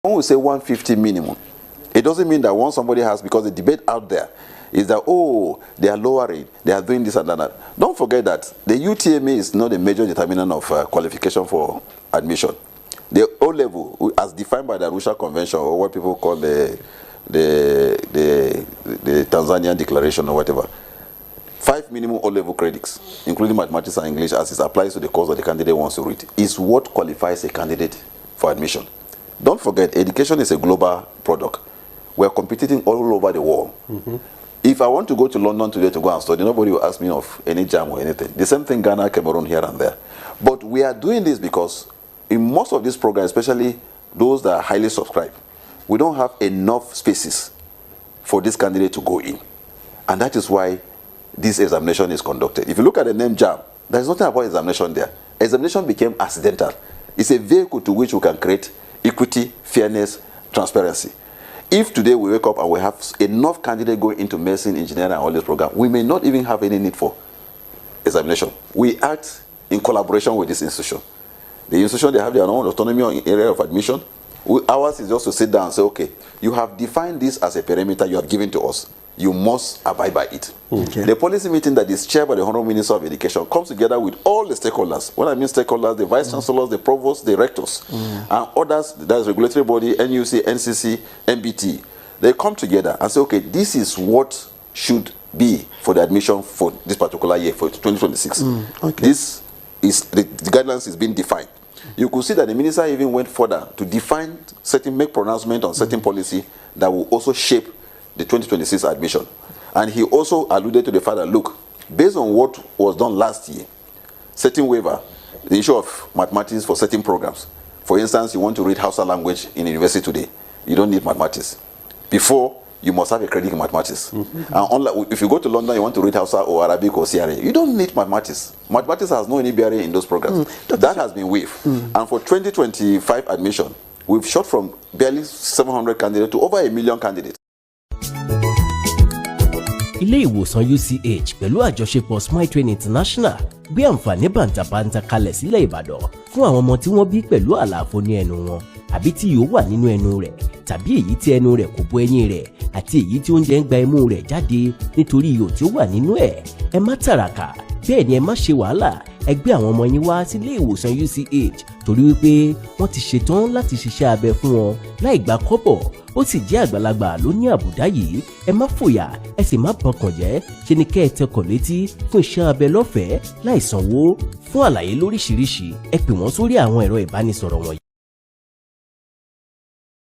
When we say 150 minimum, it doesn't mean that once somebody has, because the debate out there is that, oh, they are lowering, they are doing this and that. Don't forget that the UTME is not a major determinant of qualification for admission. The O-level, as defined by the Arusha Convention, or what people call the Tanzanian Declaration or whatever, 5 minimum O-level credits, including mathematics and English, as it applies to the course that the candidate wants to read, is what qualifies a candidate for admission. Don't forget, education is a global product. We're competing all over the world. If I want to go to London today to go and study, nobody will ask me of any JAMB or anything. The same thing, Ghana, Cameroon, here and there. But we are doing this because in most of these programs, especially those that are highly subscribed, we don't have enough spaces for this candidate to go in. And that is why this examination is conducted. If you look at the name JAMB, there's nothing about examination there. Examination became accidental. It's a vehicle to which we can create equity, fairness, transparency. If today we wake up and we have enough candidates going into medicine, engineering, and all this program, we may not even have any need for examination. We act in collaboration with this institution. The institution, they have their own autonomy in area of admission. Ours is just to sit down and say, okay, you have defined this as a perimeter you have given to us. You must abide by it. Okay. The policy meeting that is chaired by the Honorable Minister of Education comes together with all the stakeholders. When I mean stakeholders, the vice chancellors, the provosts, the rectors, and others, that's regulatory body, NUC, NCC, MBT. They come together and say, okay, this is what should be for the admission for this particular year, for 2026. Okay. This is, the guidelines is being defined. You could see that the minister even went further to define certain, make pronouncement on certain policy that will also shape the 2026 admission. And he also alluded to the fact that, look, based on what was done last year, certain waiver, the issue of mathematics for certain programs. For instance, you want to read Hausa language in university today, you don't need mathematics. Before, you must have a credit in mathematics. And unlike, if you go to London, you want to read Hausa or Arabic or CRA, you don't need mathematics. Mathematics has no any bearing in those programs. That has been waived. And for 2025 admission, we've shot from barely 700 candidates to over 1 million candidates. Ilé ìwòsàn UCH pẹ̀lú àjọṣepọ̀ Smile Train International gbé àǹfààní bàǹtàbàǹtà kalẹ̀ sílẹ̀ Ìbàdàn fún àwọn ọmọ tí wọ́n bí pẹ̀lú àlàfo ní ẹnu wọn àbí tí yóò wà nínú ẹnu rẹ̀ tàbí èyí tí ẹnu rẹ̀ kò bo eyín rẹ̀ àti èyí tí oúnjẹ ń gba imú rẹ̀ jáde nítorí ihò tí ó wà nínú ẹ̀. Ẹ má tàràkà, bẹ́ẹ̀ ni ẹ má ṣe wàhálà, ẹ gbé àwọn ọmọ yín wá sílé ìwòsàn UCH torí wípé wọ́n ti ṣetán láti ṣiṣẹ́ abẹ fún wọn láì gba kọ́bọ̀. Ó sì jẹ́ àgbàlagbà ló ní àbùdá yìí. Ẹ má fòyà, ẹ sì má bọkàn jẹ́, ṣe ni kẹ́ ẹ tẹkọ̀ létí fún iṣẹ́ abẹ lọ́fẹ̀ẹ́ láì sanwó. Fún àlàyé lóríṣiríṣi, ẹ pè wọ́n sórí àwọn ẹ̀rọ ìbánisọ̀rọ̀ wọ̀nyí.